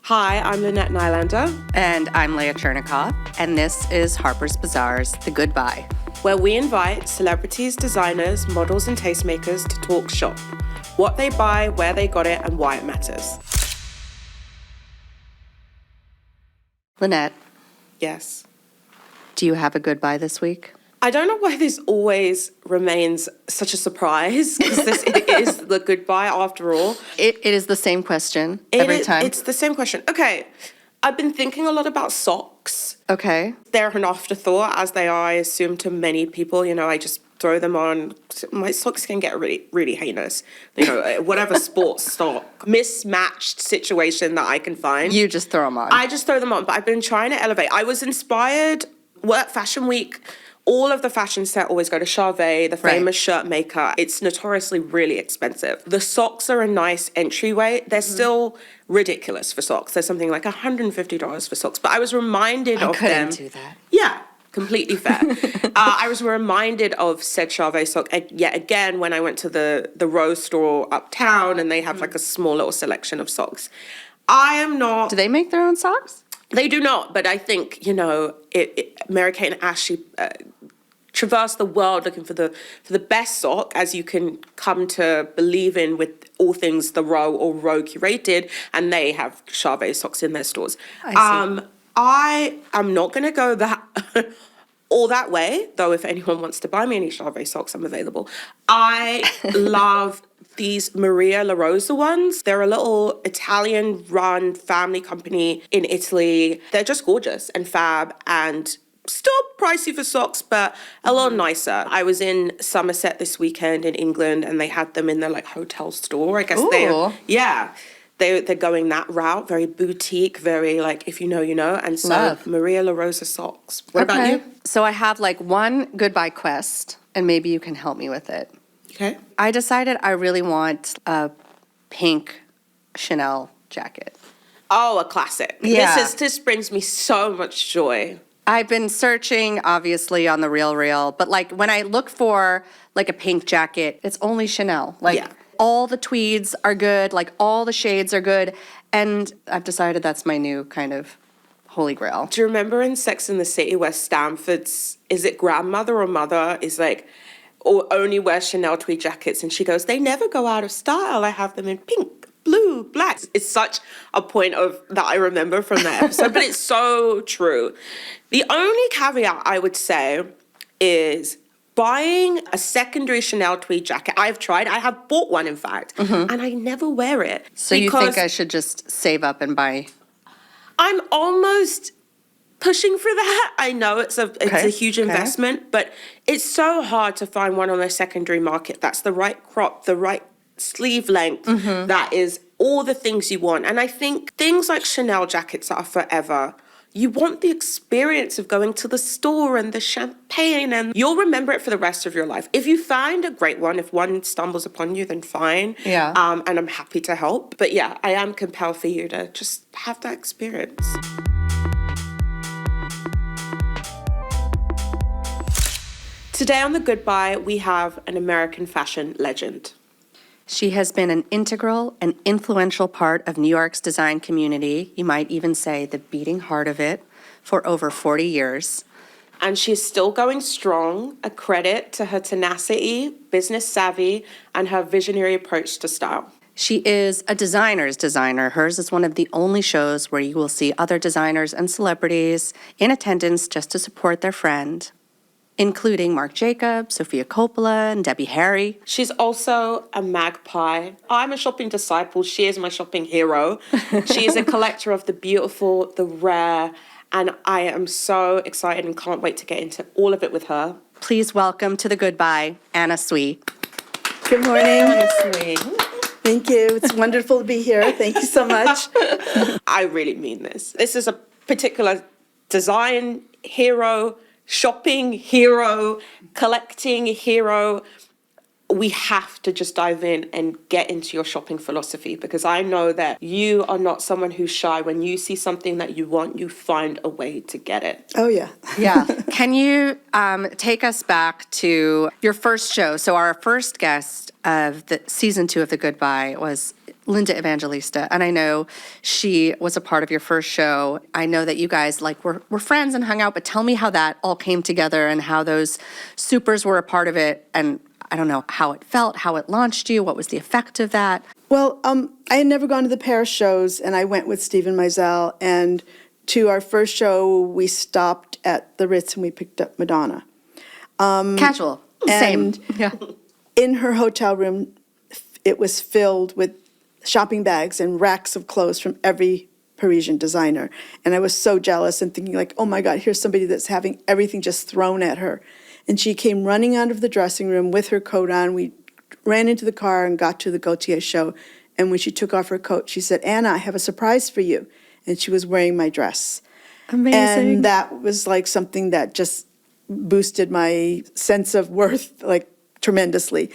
Hi, I'm Lynette Nylander. And I'm Leah Chernikoff, and this is Harper's Bazaar's The Goodbye, where we invite celebrities, designers, models, and tastemakers to talk shop. What they buy, where they got it, and why it matters. Lynette. Yes? Do you have a goodbye this week? I don't know why this always remains such a surprise, because it is the goodbye after all. It is the same question every time. It's the same question. Okay, I've been thinking a lot about socks. Okay. They're an afterthought, as they are, I assume, to many people. You know, I just throw them on. My socks can get really, really heinous. You know, whatever sports sock, mismatched situation that I can find. You just throw them on. I just throw them on, but I've been trying to elevate. I was inspired, Fashion Week, all of the fashion set always go to Charvet, the famous shirt maker. It's notoriously really expensive. The socks are a nice entryway. They're still ridiculous for socks. There's something like $150 for socks. But I was reminded of them. I couldn't do that. Yeah, completely fair. I was reminded of said Charvet sock yet again when I went to the Rose store uptown, and they have like a small little selection of socks. I am not... Do they make their own socks? They do not, but I think, you know, Mary-Kate and Ashley traverse the world looking for the best sock, as you can come to believe in with all things The Row or Row curated, and they have Charvet socks in their stores. I am not going to go all that way, though if anyone wants to buy me any Charvet socks, I'm available. I love these Maria La Rosa ones. They're a little Italian-run family company in Italy. They're just gorgeous and fab and still pricey for socks, but a little nicer. I was in Somerset this weekend in England, and they had them in their like hotel store. I guess they're going that route, very boutique, very like if you know, you know. And so Maria La Rosa socks. What about you? So I have like one goodbye quest, and maybe you can help me with it. Okay. I decided I really want a pink Chanel jacket. Oh, a classic. Yeah. This brings me so much joy. I've been searching, obviously, on the RealReal, but like when I look for like a pink jacket, it's only Chanel. Like all the tweeds are good, like all the shades are good, and I've decided that's my new kind of holy grail. Do you remember in Sex and the City where Stanford's, is it grandmother or mother, is like, or only wears Chanel tweed jackets, and she goes, they never go out of style. I have them in pink, blue, black. It's such a point of that I remember from that episode, but it's so true. The only caveat I would say is buying a secondary Chanel tweed jacket. I've tried. I have bought one, in fact, and I never wear it. So you think I should just save up and buy? I'm almost pushing for that. I know it's a huge investment, but it's so hard to find one on the secondary market that's the right crop, the right sleeve length, that is all the things you want. And I think things like Chanel jackets are forever. You want the experience of going to the store and the champagne, and you'll remember it for the rest of your life. If you find a great one, if one stumbles upon you, then fine. Yeah. And I'm happy to help. But yeah, I am compelled for you to just have that experience. Today on The Goodbye, we have an American fashion legend. She has been an integral and influential part of New York's design community, you might even say the beating heart of it, for over 40 years. And she's still going strong, a credit to her tenacity, business savvy, and her visionary approach to style. She is a designer's designer. Hers is one of the only shows where you will see other designers and celebrities in attendance just to support their friend, including Marc Jacobs, Sofia Coppola, and Debbie Harry. She's also a magpie. I'm a shopping disciple. She is my shopping hero. She is a collector of the beautiful, the rare, and I am so excited and can't wait to get into all of it with her. Please welcome to The Goodbye, Anna Sui. Good morning. Anna Sui. Thank you. It's wonderful to be here. Thank you so much. I really mean this. This is a particular design hero, shopping hero, collecting hero. We have to just dive in and get into your shopping philosophy, because I know that you are not someone who's shy. When you see something that you want, you find a way to get it. Oh, yeah. Yeah. Can you take us back to your first show? So our first guest of the season 2 of The Goodbye was Linda Evangelista, and I know she was a part of your first show. I know that you guys were friends and hung out, but tell me how that all came together and how those supers were a part of it, and I don't know how it felt, how it launched you, what was the effect of that? Well, I had never gone to the Paris shows, and I went with Steven Meisel, and to our first show, we stopped at the Ritz and we picked up Madonna. Casual, same. Yeah. In her hotel room, it was filled with shopping bags and racks of clothes from every Parisian designer. And I was so jealous and thinking like, oh my God, here's somebody that's having everything just thrown at her. And she came running out of the dressing room with her coat on. We ran into the car and got to the Gaultier show. And when she took off her coat, she said, Anna, I have a surprise for you. And she was wearing my dress. Amazing. And that was like something that just boosted my sense of worth like tremendously.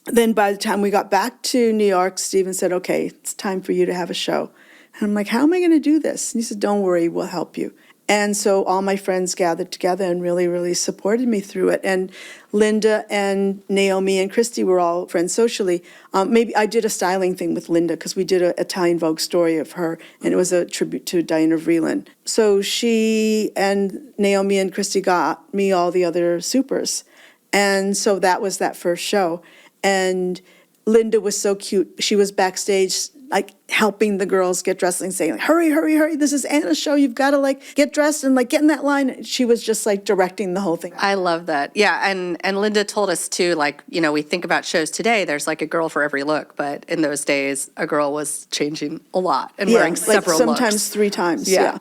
Then by the time we got back to New York, Steven said, okay, it's time for you to have a show. And I'm like, how am I going to do this? And he said, don't worry, we'll help you. And so all my friends gathered together and really, really supported me through it. And Linda and Naomi and Christy were all friends socially. Maybe I did a styling thing with Linda because we did an Italian Vogue story of her, and it was a tribute to Diana Vreeland. So she and Naomi and Christy got me all the other supers. And so that was that first show. And Linda was so cute. She was backstage, like helping the girls get dressed and saying, like, hurry, hurry, hurry. This is Anna's show. You've got to like get dressed and like get in that line. She was just like directing the whole thing. I love that. Yeah. And Linda told us too, like, you know, we think about shows today, there's like a girl for every look. But in those days, a girl was changing a lot and wearing several like sometimes looks. 3 times. Yeah.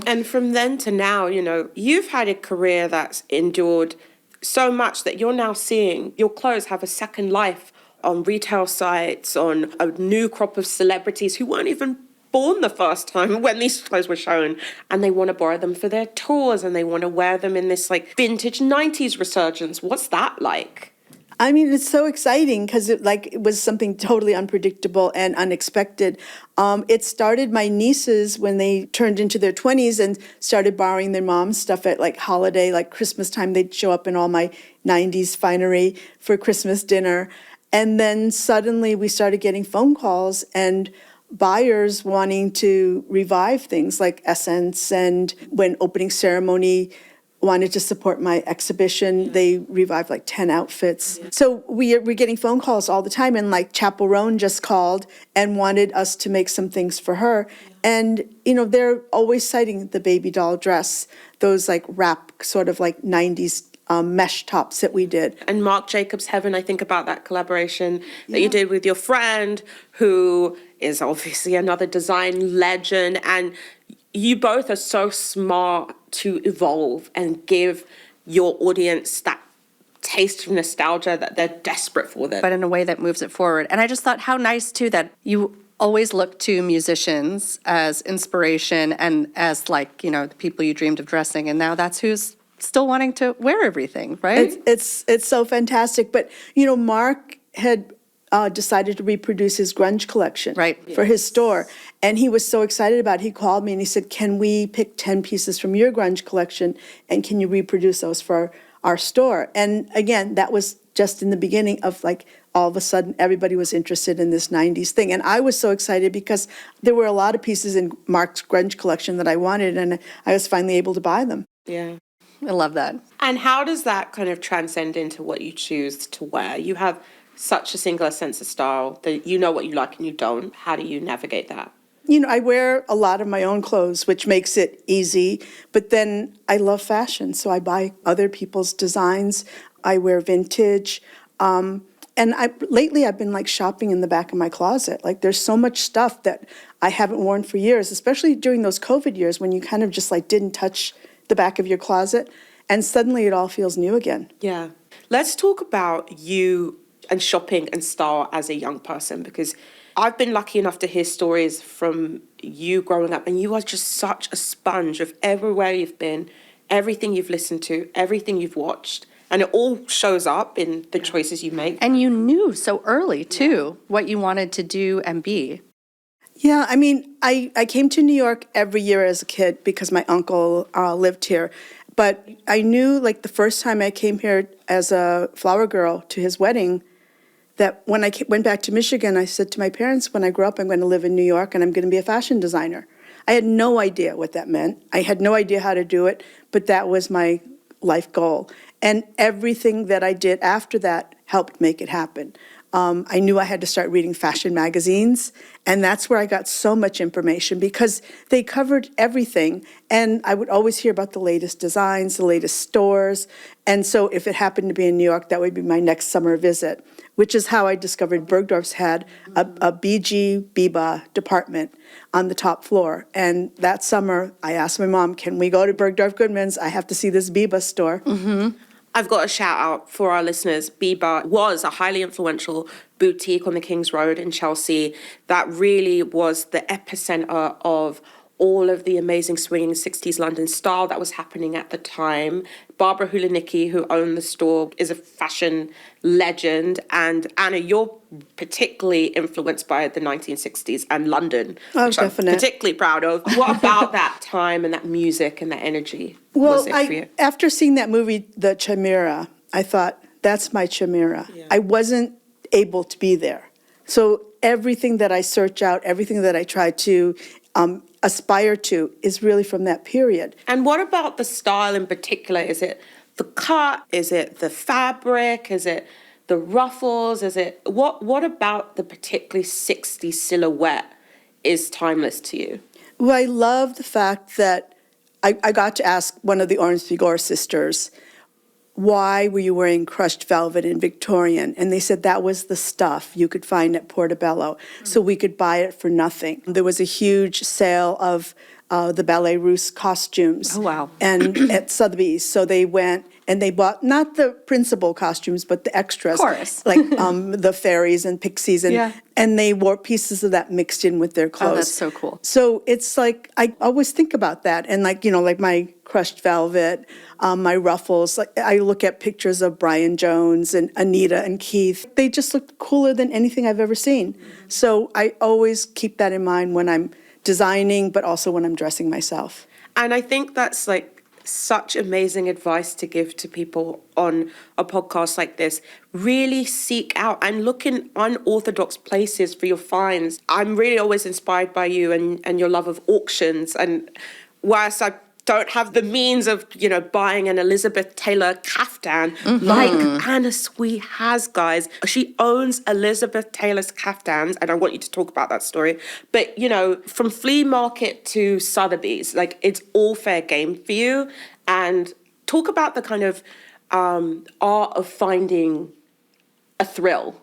And from then to now, you know, you've had a career that's endured so much that you're now seeing your clothes have a second life on retail sites, on a new crop of celebrities who weren't even born the first time when these clothes were shown, and they want to borrow them for their tours and they want to wear them in this like vintage 90s resurgence. What's that like? I mean, it's so exciting because it was something totally unpredictable and unexpected. It started my nieces when they turned into their 20s and started borrowing their mom's stuff at like holiday, like Christmas time. They'd show up in all my 90s finery for Christmas dinner. And then suddenly we started getting phone calls and buyers wanting to revive things like Essence. And when opening ceremony wanted to support my exhibition, they revived like 10 outfits. So we're getting phone calls all the time, and like Chapel Roan just called and wanted us to make some things for her. And, you know, they're always citing the baby doll dress, those like wrap sort of like 90s mesh tops that we did. And Marc Jacobs Heaven, I think about that collaboration that you did with your friend, who is obviously another design legend. And you both are so smart to evolve and give your audience that taste of nostalgia that they're desperate for. But in a way that moves it forward. And I just thought how nice, too, that you always look to musicians as inspiration and as, like, you know, the people you dreamed of dressing. And now that's who's still wanting to wear everything, right? It's so fantastic. But, you know, Mark had decided to reproduce his grunge collection for his store. And he was so excited about it. He called me and he said, can we pick 10 pieces from your grunge collection and can you reproduce those for our store? And again, that was just in the beginning of like, all of a sudden, everybody was interested in this 90s thing. And I was so excited because there were a lot of pieces in Mark's grunge collection that I wanted, and I was finally able to buy them. Yeah. I love that. And how does that kind of transcend into what you choose to wear? You have such a singular sense of style that you know what you like and you don't. How do you navigate that? You know, I wear a lot of my own clothes, which makes it easy. But then I love fashion, so I buy other people's designs. I wear vintage. And lately I've been like shopping in the back of my closet. Like there's so much stuff that I haven't worn for years, especially during those COVID years when you kind of just like didn't touch the back of your closet. And suddenly it all feels new again. Yeah. Let's talk about you and shopping and style as a young person, because I've been lucky enough to hear stories from you growing up, and you are just such a sponge of everywhere you've been, everything you've listened to, everything you've watched, and it all shows up in the choices you make. And you knew so early, too, what you wanted to do and be. Yeah, I mean, I came to New York every year as a kid because my uncle lived here. But I knew, like, the first time I came here as a flower girl to his wedding, that when I went back to Michigan, I said to my parents, when I grow up, I'm going to live in New York and I'm going to be a fashion designer. I had no idea what that meant. I had no idea how to do it, but that was my life goal. And everything that I did after that helped make it happen. I knew I had to start reading fashion magazines, and that's where I got so much information because they covered everything, and I would always hear about the latest designs, the latest stores, and so if it happened to be in New York, that would be my next summer visit, which is how I discovered Bergdorf's had a BG Biba department on the top floor. And that summer, I asked my mom, can we go to Bergdorf Goodman's? I have to see this Biba store. I've got a shout out for our listeners. Biba was a highly influential boutique on the King's Road in Chelsea that really was the epicenter of all of the amazing swinging 60s London style that was happening at the time. Barbara Hulanicki, who owned the store, is a fashion legend. And Anna, you're particularly influenced by the 1960s and London, which definitely. I'm particularly proud of. What about that time and that music and that energy Well, was it for you? after seeing that movie, The Chimera, I thought, that's my Chimera. Yeah. I wasn't able to be there. So everything that I search out, everything that I try to aspire to is really from that period. And what about the style in particular? Is it the cut? Is it the fabric? Is it the ruffles? Is it what about the particularly 60s silhouette is timeless to you? Well, I love the fact that I got to ask one of the Ormsby-Gore sisters, why were you wearing crushed velvet in Victorian? And they said that was the stuff you could find at Portobello, so we could buy it for nothing. There was a huge sale of the Ballet Russe costumes. Oh, wow. And at Sotheby's, so they went and they bought not the principal costumes, but the extras. Of course. Like the fairies and pixies, and they wore pieces of that mixed in with their clothes. Oh, that's so cool. So it's like, I always think about that, and like my crushed velvet, my ruffles. Like I look at pictures of Brian Jones and Anita and Keith. They just look cooler than anything I've ever seen. So I always keep that in mind when I'm designing, but also when I'm dressing myself. And I think that's like such amazing advice to give to people on a podcast like this. Really seek out and look in unorthodox places for your finds. I'm really always inspired by you and your love of auctions. And whilst I don't have the means of, buying an Elizabeth Taylor caftan like Anna Sui has, guys. She owns Elizabeth Taylor's caftans, and I want you to talk about that story. But, from flea market to Sotheby's, like, it's all fair game for you. And talk about the kind of art of finding a thrill.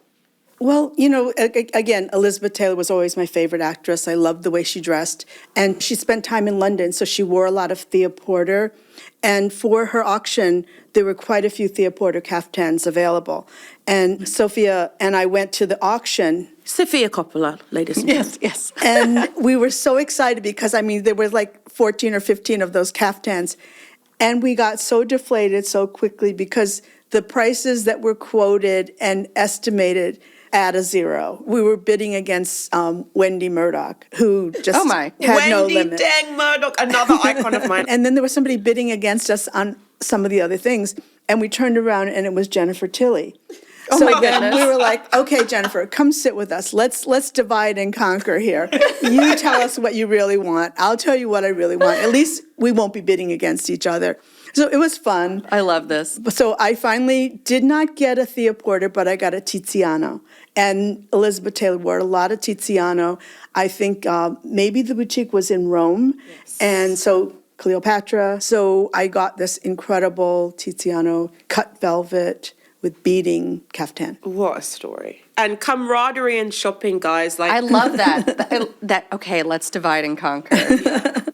Well, again, Elizabeth Taylor was always my favorite actress. I loved the way she dressed. And she spent time in London, so she wore a lot of Thea Porter. And for her auction, there were quite a few Thea Porter caftans available. And Sophia and I went to the auction. Sophia Coppola, ladies and gentlemen. Yes. And we were so excited because, there were like 14 or 15 of those caftans. And we got so deflated so quickly because the prices that were quoted and estimated at a zero. We were bidding against Wendy Murdoch, who just had no limit. Wendy Dang Murdoch, another icon of mine. And then there was somebody bidding against us on some of the other things, and we turned around and it was Jennifer Tilly. Oh, so my then goodness. we were like, okay, Jennifer, come sit with us. Let's divide and conquer here. You tell us what you really want. I'll tell you what I really want. At least we won't be bidding against each other. So it was fun. I love this. So I finally did not get a Thea Porter, but I got a Tiziano. And Elizabeth Taylor wore a lot of Tiziano. I think maybe the boutique was in Rome. Yes. And so Cleopatra. So I got this incredible Tiziano cut velvet with beading caftan. What a story. And camaraderie and shopping, guys. Like, I love that. Okay, let's divide and conquer.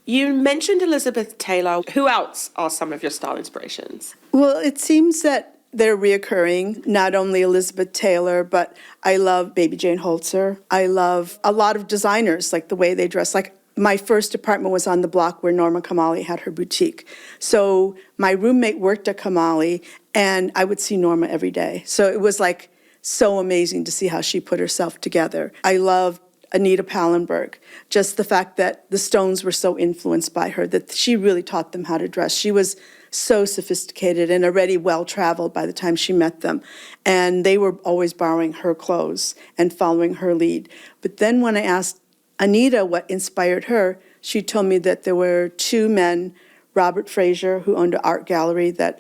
You mentioned Elizabeth Taylor. Who else are some of your style inspirations? Well, it seems that they're reoccurring, not only Elizabeth Taylor, but I love Baby Jane Holzer. I love a lot of designers, like the way they dress. Like my first apartment was on the block where Norma Kamali had her boutique. So my roommate worked at Kamali, and I would see Norma every day. So it was like so amazing to see how she put herself together. I loved Anita Pallenberg. Just the fact that the Stones were so influenced by her, that she really taught them how to dress. She was so sophisticated and already well-traveled by the time she met them. And they were always borrowing her clothes and following her lead. But then when I asked Anita what inspired her, she told me that there were two men, Robert Fraser, who owned an art gallery that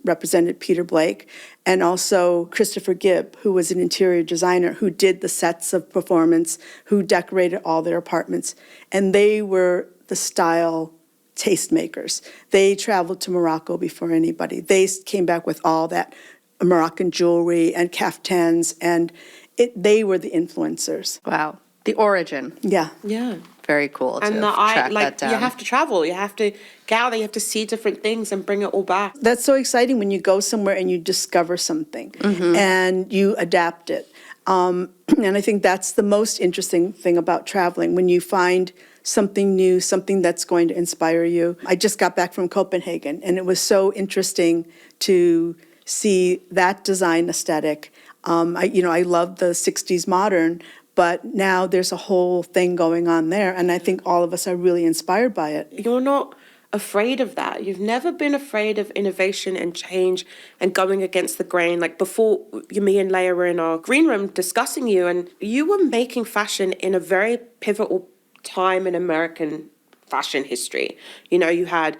represented Peter Blake, and also Christopher Gibb, who was an interior designer who did the sets of performance, who decorated all their apartments. And they were the style tastemakers. They traveled to Morocco before anybody. They came back with all that Moroccan jewelry and caftans, and they were the influencers. Wow. The origin. Yeah. Yeah. Very cool to And track that down. you have to travel. You have to get out there. You have to see different things and bring it all back. That's so exciting when you go somewhere and you discover something and you adapt it. And I think that's the most interesting thing about traveling, when you find something new, something that's going to inspire you. I just got back from Copenhagen, and it was so interesting to see that design aesthetic. I love the 60s modern, but now there's a whole thing going on there, and I think all of us are really inspired by it. You're not afraid of that. You've never been afraid of innovation and change and going against the grain. Like before, me and Leia were in our green room discussing you, and you were making fashion in a very pivotal time in American fashion history. You know, you had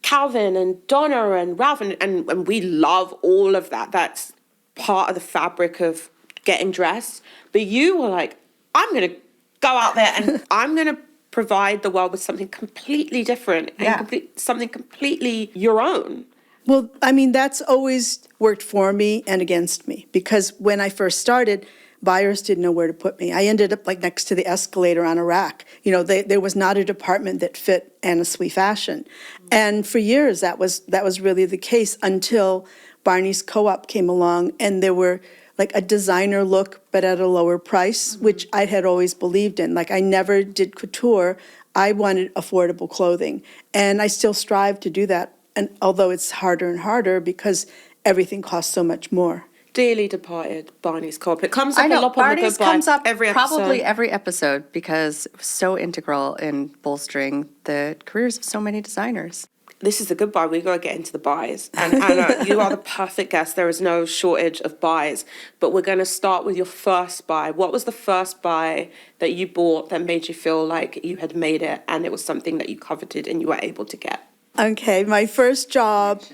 Calvin and Donna and Ralph, and we love all of that. That's part of the fabric of getting dressed. But you were like, I'm going to go out there and I'm going to provide the world with something completely different and something completely your own. Well, I mean, that's always worked for me and against me, because when I first started, buyers didn't know where to put me. I ended up like next to the escalator on a rack. You know, there was not a department that fit Anna Sui fashion. And for years, that was really the case until Barney's Co-op came along, and there were like a designer look, but at a lower price, which I had always believed in. Like I never did couture. I wanted affordable clothing, and I still strive to do that. And although it's harder and harder because everything costs so much more. Dearly departed Barney's Co-op. It comes up I know, a lot on the Barney's Goodbye comes up every episode. probably every episode because it was so integral in bolstering the careers of so many designers. This is the goodbye. We've got to get into the buys. And Anna, you are the perfect guest. There is no shortage of buys. But we're going to start with your first buy. What was the first buy that you bought that made you feel like you had made it and it was something that you coveted and you were able to get? Okay, my first job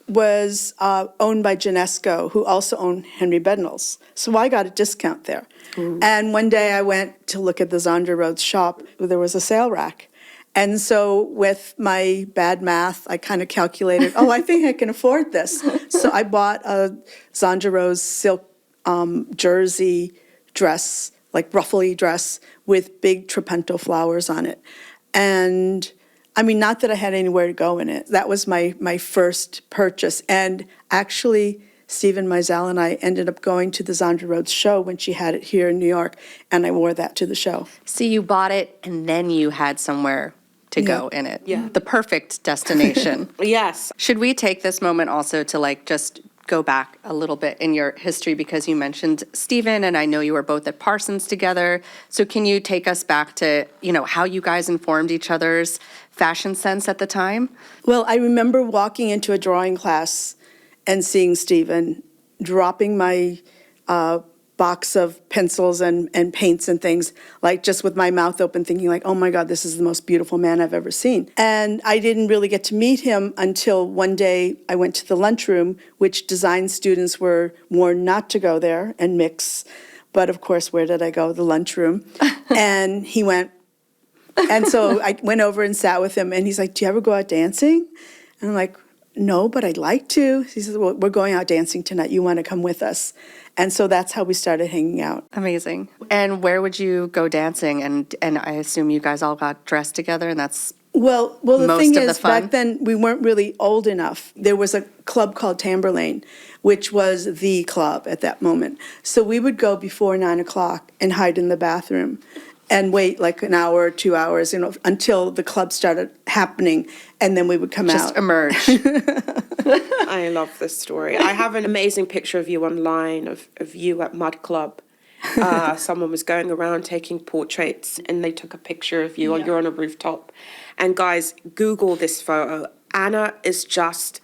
was owned by Genesco, who also owned Henry Bednall's. So I got a discount there. And one day I went to look at the Zandra Rhodes shop. There was a sale rack. And so with my bad math, I kind of calculated, I think I can afford this. So I bought a Zandra Rhodes silk jersey dress, like ruffly dress, with big trapunto flowers on it. And I mean, not that I had anywhere to go in it. That was my first purchase. And actually, Steven Meisel and I ended up going to the Zandra Rhodes show when she had it here in New York, and I wore that to the show. See, you bought it and then you had somewhere to go in it. Yeah. The perfect destination. Yes. Should we take this moment also to like just go back a little bit in your history, because you mentioned Steven, and I know you were both at Parsons together. So can you take us back to, how you guys informed each other's fashion sense at the time? Well, I remember walking into a drawing class and seeing Steven, dropping my box of pencils and paints and things, like just with my mouth open, thinking like, oh my God, this is the most beautiful man I've ever seen. And I didn't really get to meet him until one day I went to the lunchroom, which design students were warned not to go there and mix. But of course, where did I go? The lunchroom. And he went, and so I went over and sat with him, and he's like, do you ever go out dancing? And I'm like, no, but I'd like to. He says, well, we're going out dancing tonight. You want to come with us? And so that's how we started hanging out. Amazing. And where would you go dancing? And I assume you guys all got dressed together, and that's Well, the most thing of the is, fun? back then, we weren't really old enough. There was a club called Tamberlane, which was the club at that moment. So we would go before 9 o'clock and hide in the bathroom and wait like an hour or 2 hours, until the club started happening, and then we would come just out. emerge. I love this story. I have an amazing picture of you online, of you at Mud Club. someone was going around taking portraits and they took a picture of you, or you're on a rooftop. And guys, Google this photo. Anna is just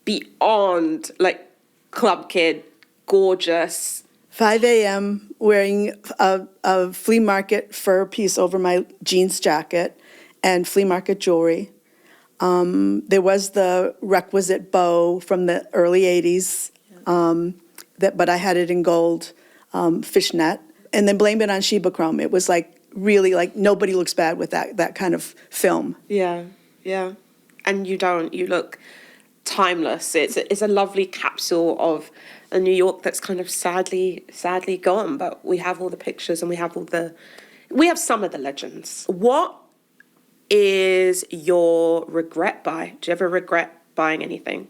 beyond like club kid, gorgeous. 5 a.m. wearing a flea market fur piece over my jeans jacket and flea market jewelry. There was the requisite bow from the early 80s, but I had it in gold fishnet. And then blame it on Sheba Chrome. It was like really like nobody looks bad with that kind of film. Yeah, yeah. And you don't. You look timeless. It's a lovely capsule of a New York that's kind of sadly gone. But we have all the pictures and we have some of the legends. What is your regret buy? Do you ever regret buying anything?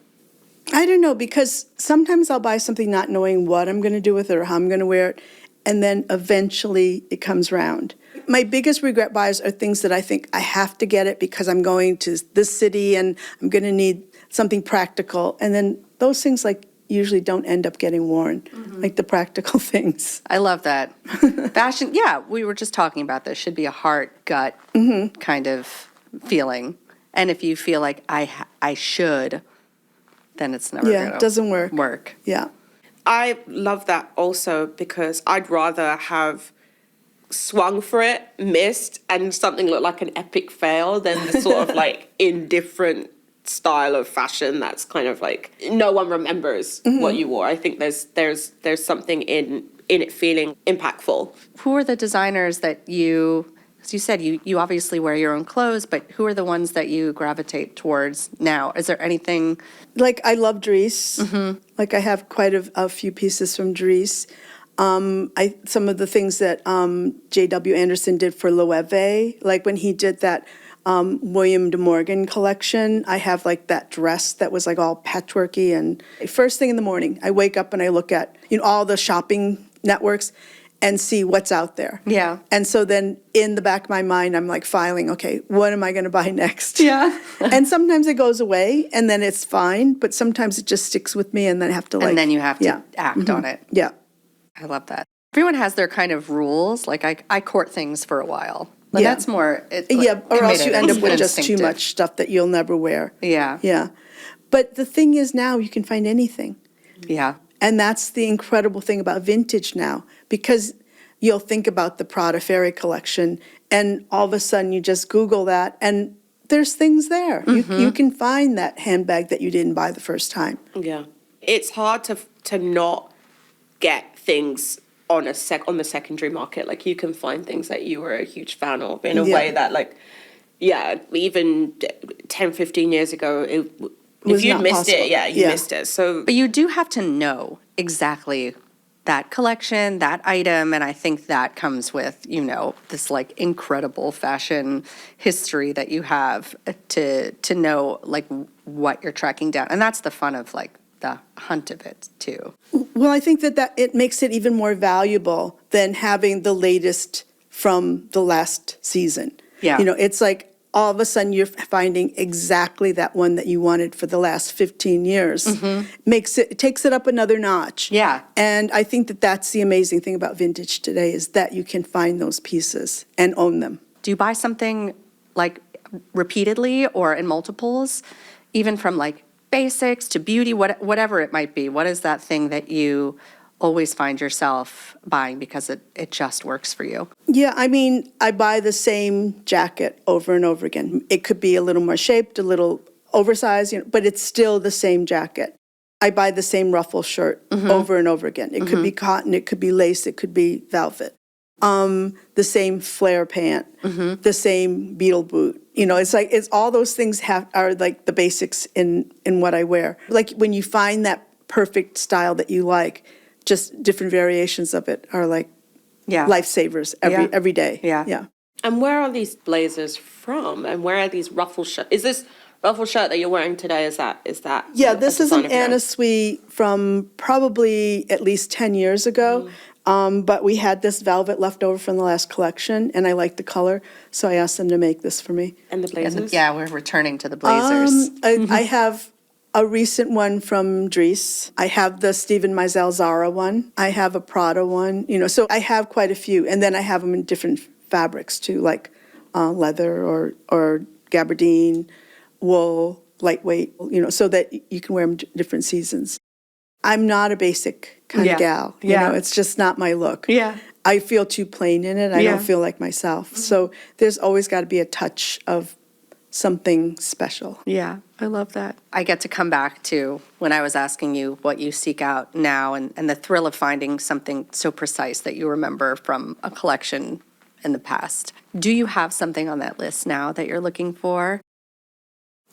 I don't know, because sometimes I'll buy something not knowing what I'm going to do with it or how I'm going to wear it, and then eventually it comes round. My biggest regret buys are things that I think I have to get it because I'm going to this city and I'm going to need something practical, and then those things like usually don't end up getting worn, like the practical things. I love that. Fashion, yeah, we were just talking about this, should be a heart, gut kind of feeling. And if you feel like I should, then it's never going to it doesn't work. work. Yeah. I love that also because I'd rather have swung for it, missed, and something look like an epic fail than the sort of like indifferent style of fashion that's kind of like no one remembers what you wore. I think there's something in it feeling impactful. Who are the designers that you, as you said, you obviously wear your own clothes, but who are the ones that you gravitate towards now? Is there anything? Like I love Dries. Like I have quite a few pieces from Dries. Some of the things that J.W. Anderson did for Loewe, like when he did that William de Morgan collection, I have like that dress that was like all patchworky. And first thing in the morning, I wake up and I look at all the shopping networks and see what's out there. Yeah. And so then in the back of my mind, I'm like filing, okay, what am I going to buy next? Yeah. And sometimes it goes away and then it's fine, but sometimes it just sticks with me and then I have to like. And then you have to act on it. Yeah. I love that. Everyone has their kind of rules. Like I court things for a while. But that's more. Or else you end up with just too instinctive. much stuff that you'll never wear. Yeah. Yeah. But the thing is now you can find anything. Yeah. And that's the incredible thing about vintage now, because you'll think about the Prada Fairy collection and all of a sudden you just Google that and there's things there. You can find that handbag that you didn't buy the first time. Yeah. It's hard to not get things on the secondary market. Like you can find things that you were a huge fan of in a way that like, even 10, 15 years ago, if you'd missed it, you missed it. So, But you do have to know exactly that collection, that item, and I think that comes with, this like incredible fashion history that you have to know like what you're tracking down. And that's the fun of like the hunt of it too. Well, I think that it makes it even more valuable than having the latest from the last season. Yeah. It's like all of a sudden you're finding exactly that one that you wanted for the last 15 years. It takes it up another notch. Yeah. And I think that that's the amazing thing about vintage today is that you can find those pieces and own them. Do you buy something like repeatedly or in multiples, even from like basics to beauty, whatever it might be? What is that thing that you always find yourself buying because it just works for you? Yeah, I mean, I buy the same jacket over and over again. It could be a little more shaped, a little oversized, but it's still the same jacket. I buy the same ruffle shirt over and over again. It could be cotton, it could be lace, it could be velvet. The same flare pant, the same beetle boot. It's all those things are like the basics in what I wear. Like when you find that perfect style that you like, just different variations of it are like lifesavers every day. Yeah. And where are these blazers from? And where are these ruffle shirts? Is this ruffle shirt that you're wearing today, is that? Yeah, this is an Anna Sui from probably at least 10 years ago. But we had this velvet left over from the last collection, and I liked the color, so I asked them to make this for me. And the blazers? Yeah, we're returning to the blazers. I have a recent one from Dries. I have the Steven Meisel Zara one. I have a Prada one, so I have quite a few. And then I have them in different fabrics too, like leather or gabardine, wool, lightweight, so that you can wear them different seasons. I'm not a basic kind of gal. It's just not my look. Yeah. I feel too plain in it. I don't feel like myself. So there's always got to be a touch of something special. Yeah, I love that. I get to come back to when I was asking you what you seek out now and the thrill of finding something so precise that you remember from a collection in the past. Do you have something on that list now that you're looking for?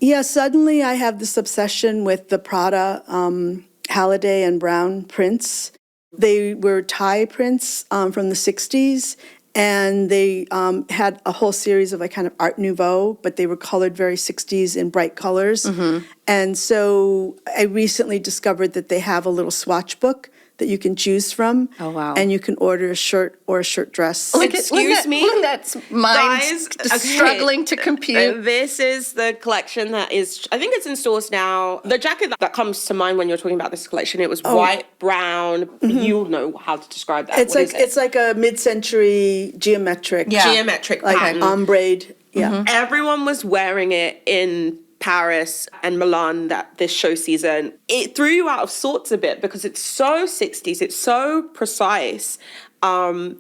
Yeah, suddenly I have this obsession with the Prada Halliday and Brown prints. They were Thai prints from the 60s, and they had a whole series of like kind of Art Nouveau, but they were colored very 60s in bright colors. And so I recently discovered that they have a little swatch book that you can choose from. Oh, wow. And you can order a shirt or a shirt dress. Excuse me? That's mine Guys, okay. struggling to compute. This is the collection that is, I think it's in stores now. The jacket that comes to mind when you're talking about this collection, it was white, brown. You'll know how to describe that. It's What like is it? it's like a mid-century geometric, Geometric like pattern. ombre. Yeah. Everyone was wearing it in Paris and Milan this show season. It threw you out of sorts a bit because it's so 60s, it's so precise, but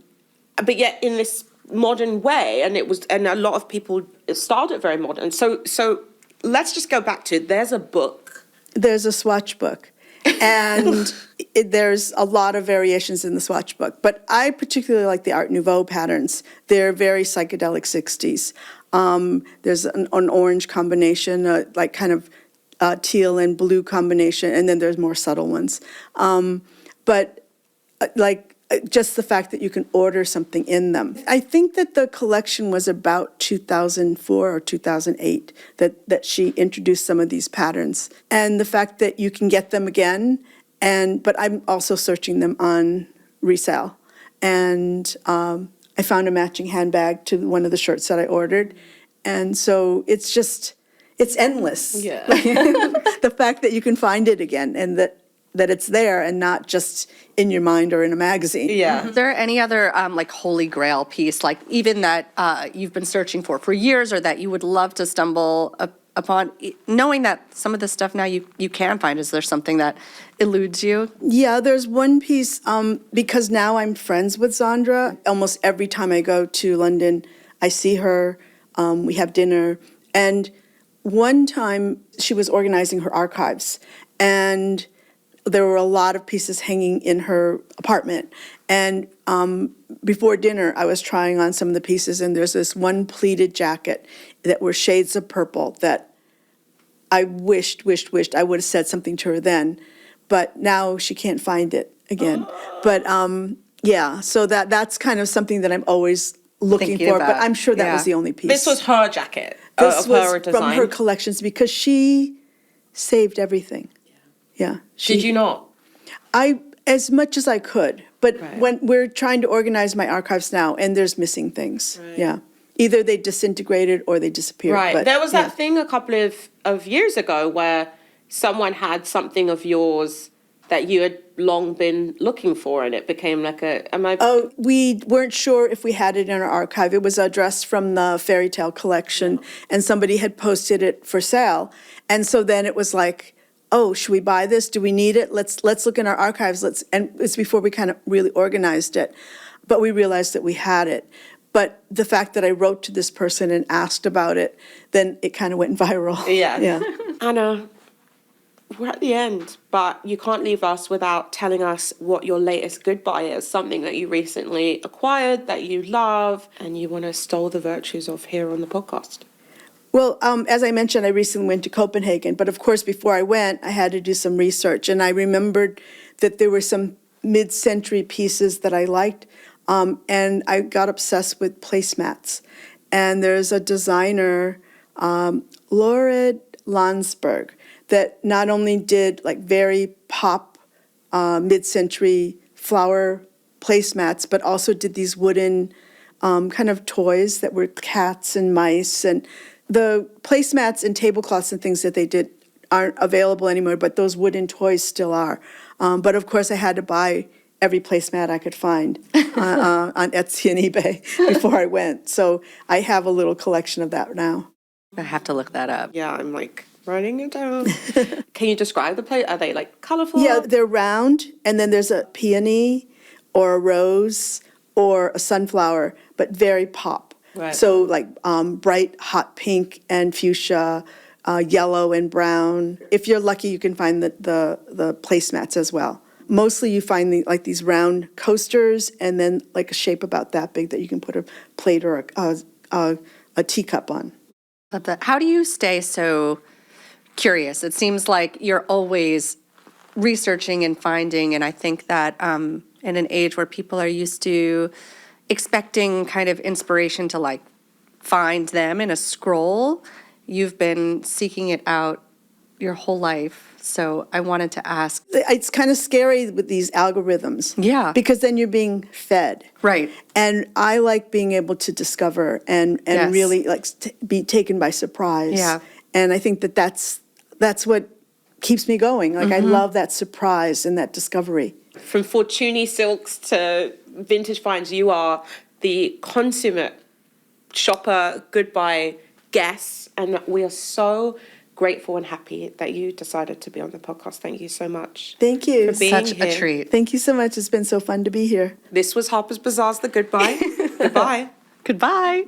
yet in this modern way, and a lot of people styled it very modern. So let's just go back to, there's a book. There's a swatch book, and there's a lot of variations in the swatch book, but I particularly like the Art Nouveau patterns. They're very psychedelic 60s. There's an orange combination, like kind of teal and blue combination, and then there's more subtle ones. But just the fact that you can order something in them. I think that the collection was about 2004 or 2008 that she introduced some of these patterns. And the fact that you can get them again, but I'm also searching them on resale. And I found a matching handbag to one of the shirts that I ordered. And so it's endless. Yeah. The fact that you can find it again and that it's there and not just in your mind or in a magazine. Yeah. Is there any other like holy grail piece, like even that you've been searching for years or that you would love to stumble upon, knowing that some of this stuff now you can find? Is there something that eludes you? Yeah, there's one piece, because now I'm friends with Zandra. Almost every time I go to London, I see her, we have dinner. And one time she was organizing her archives, and there were a lot of pieces hanging in her apartment. And before dinner, I was trying on some of the pieces, and there's this one pleated jacket that were shades of purple that I wished I would have said something to her then. But now she can't find it again. But yeah, so that's kind of something that I'm always looking Thinking for. about, But I'm sure that yeah. was the only piece. This was her jacket This of was her design. from her collections because she saved everything. Yeah. Did you not? As much as I could, but Right. when we're trying to organize my archives now, and there's missing things. Yeah. Either they disintegrated or they disappeared. Right. But, There was yeah. that thing a couple of years ago where someone had something of yours that you had long been looking for, and it became like Oh, we weren't sure if we had it in our archive. It was a dress from the fairy tale collection, and somebody had posted it for sale. And so then it was like, oh, should we buy this? Do we need it? Let's look in our archives. And it's before we kind of really organized it. But we realized that we had it. But the fact that I wrote to this person and asked about it, then it kind of went viral. Yeah. Yeah. Anna, we're at the end, but you can't leave us without telling us what your latest goodbye is, something that you recently acquired, that you love, and you want to extol the virtues of here on the podcast. Well, as I mentioned, I recently went to Copenhagen, but of course, before I went, I had to do some research, and I remembered that there were some mid-century pieces that I liked, and I got obsessed with placemats. And there's a designer, Laurid Landsberg, that not only did like very pop mid-century flower placemats, but also did these wooden kind of toys that were cats and mice. And the placemats and tablecloths and things that they did aren't available anymore, but those wooden toys still are. But of course, I had to buy every placemat I could find on Etsy and eBay before I went. So I have a little collection of that now. I have to look that up. Yeah, I'm like writing it down. Can you describe the plate? Are they like colorful? Yeah, they're round, and then there's a peony or a rose or a sunflower, but very pop. Right. So like bright hot pink and fuchsia, yellow and brown. If you're lucky, you can find the placemats as well. Mostly you find these round coasters and then like a shape about that big that you can put a plate or a teacup on. Love that. How do you stay so curious? It seems like you're always researching and finding, and I think that in an age where people are used to expecting kind of inspiration to like find them in a scroll, you've been seeking it out your whole life. So I wanted to ask. It's kind of scary with these algorithms. Yeah. Because then you're being fed. Right. And I like being able to discover and Yes. really like be taken by surprise. Yeah. And I think that's what keeps me going. Like I love that surprise and that discovery. From Fortuny silks to vintage finds, you are the consummate shopper, goodbye guest, and we are so grateful and happy that you decided to be on the podcast. Thank you so much. Thank you. For being Such here. a treat. Thank you so much. It's been so fun to be here. This was Harper's Bazaar's The Goodbye. Goodbye. Goodbye.